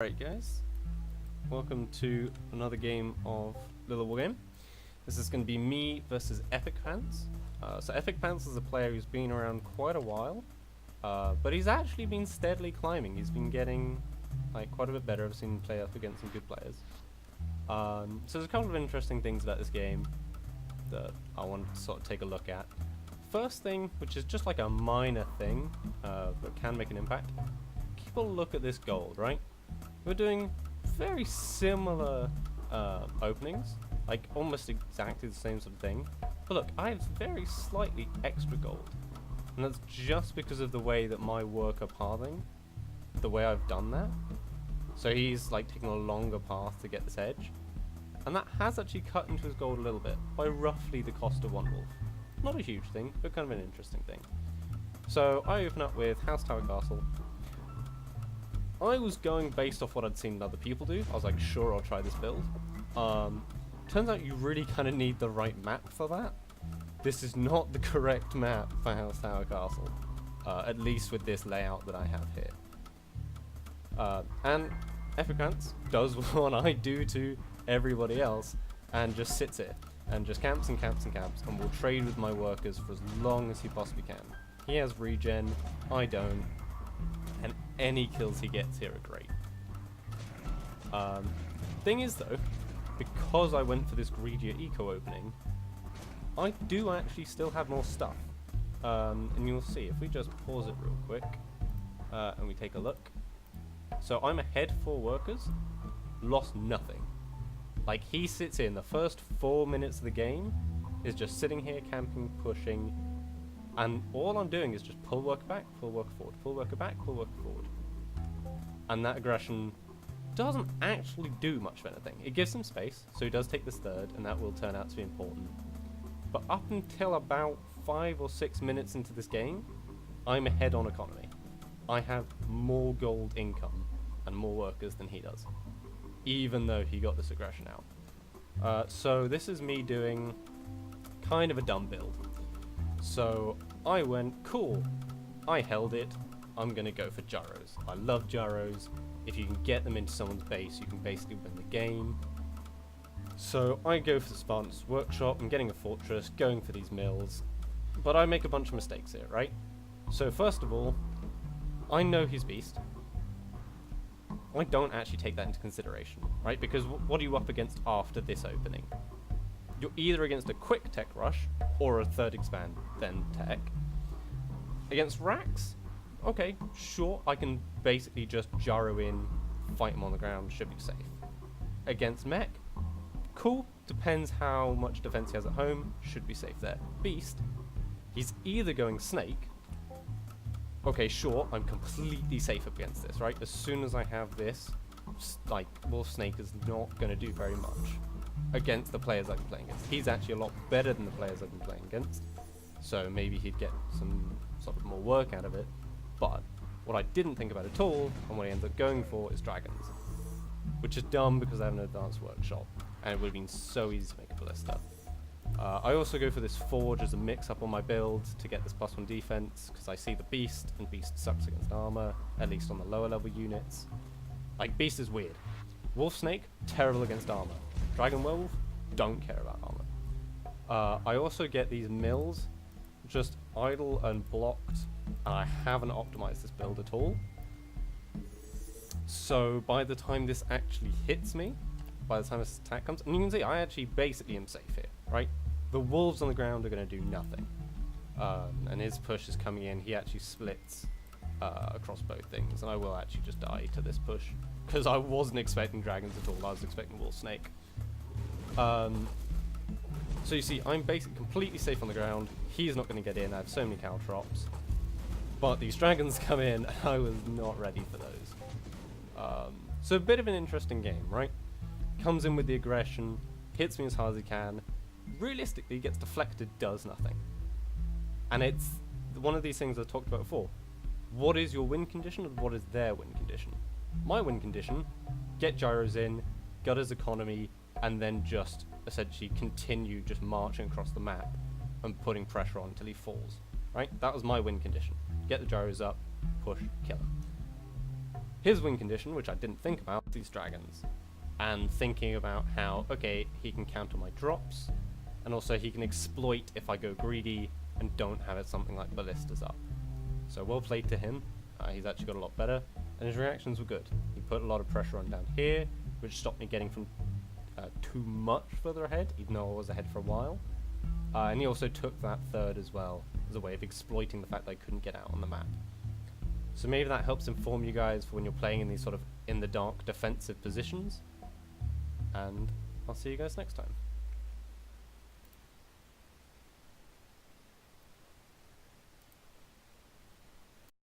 Alright guys, welcome to another game of Little War Game. This is going to be me versus Epic Pants. So Epic Pants is a player who's been around quite a while, but he's actually been steadily climbing. He's been getting quite a bit better. I've seen him play up against some good players. So there's a couple of interesting things about this game that I want to sort of take a look at. First thing, which is just like a minor thing, but can make an impact. Keep a look at this gold, right? We're doing very similar openings, like almost exactly the same sort of thing. But look, I have very slightly extra gold. And that's just because of the way that my worker pathing, the way I've done that. So he's like taking a longer path to get this edge. And that has actually cut into his gold a little bit, by roughly the cost of one wolf. Not a huge thing, but kind of an interesting thing. So I open up with House Tower Castle. I was going based off what I'd seen other people do. I was like, sure, I'll try this build. Turns out you really kind of need the right map for that. This is not the correct map for House Tower Castle, at least with this layout that I have here. And Epic Pants does what I do to everybody else, and just sits here, and just camps and camps and camps, and will trade with my workers for as long as he possibly can. He has regen, I don't. And any kills he gets here are great. Thing is though, because I went for this greedier eco opening, I do actually still have more stuff. And you'll see, if we just pause it real quick, and we take a look. So I'm ahead 4 workers, lost nothing. Like, he sits in the first 4 minutes of the game, is just sitting here camping, pushing, and all I'm doing is just pull worker back, pull worker forward, pull worker back, pull worker forward. And that aggression doesn't actually do much of anything. It gives him space, so he does take this third, and that will turn out to be important. But up until about 5 or 6 minutes into this game, I'm ahead on economy. I have more gold income and more workers than he does, even though he got this aggression out. So this is me doing kind of a dumb build. So I went, cool, I held it, I'm going to go for gyros. I love gyros. If you can get them into someone's base, you can basically win the game. So I go for the Spartan's Workshop, I'm getting a fortress, going for these mills, but I make a bunch of mistakes here, right? So first of all, I know he's beast. I don't actually take that into consideration, right? Because what are you up against after this opening? You're either against a quick tech rush or a third expand, then tech. Against racks, okay, sure, I can basically just gyro in, fight him on the ground, should be safe. Against mech, cool, depends how much defense he has at home, should be safe there. Beast, he's either going snake, okay, sure, I'm completely safe against this, right? As soon as I have this, like, wolf snake is not going to do very much against the players I've been playing against. He's actually a lot better than the players I've been playing against, so maybe he'd get some sort of more work out of it. But what I didn't think about at all, and what I ended up going for, is dragons, which is dumb because I have an advanced workshop, and it would have been so easy to make a ballista. I also go for this forge as a mix-up on my build to get this +1 defense, because I see the beast, and beast sucks against armor, at least on the lower level units. Like, beast is weird. Wolf snake, terrible against armor. Dragon werewolf, don't care about armor. I also get these mills, just idle and blocked, and I haven't optimized this build at all. So by the time this actually hits me, by the time this attack comes, and you can see I actually basically am safe here, right? The wolves on the ground are going to do nothing. And his push is coming in, he actually splits across both things, and I will actually just die to this push, because I wasn't expecting dragons at all, I was expecting wolf snake. So you see, I'm basically completely safe on the ground. He's not going to get in. I have so many caltrops. But these dragons come in, and I was not ready for those. So a bit of an interesting game, right? Comes in with the aggression, hits me as hard as he can. Realistically, gets deflected, does nothing. And it's one of these things I've talked about before. What is your win condition, and what is their win condition? My win condition, get gyros in, gut his economy, and then just essentially continue just marching across the map and putting pressure on until he falls, right? That was my win condition. Get the gyros up, push, kill him. His win condition, which I didn't think about, these dragons. And thinking about how, okay, he can counter my drops, and also he can exploit if I go greedy and don't have it something like ballistas up. So well played to him. He's actually got a lot better, and his reactions were good. He put a lot of pressure on down here, which stopped me getting from too much further ahead, even though I was ahead for a while. And he also took that third as well, as a way of exploiting the fact that I couldn't get out on the map. So maybe that helps inform you guys for when you're playing in these sort of in the dark defensive positions. And I'll see you guys next time.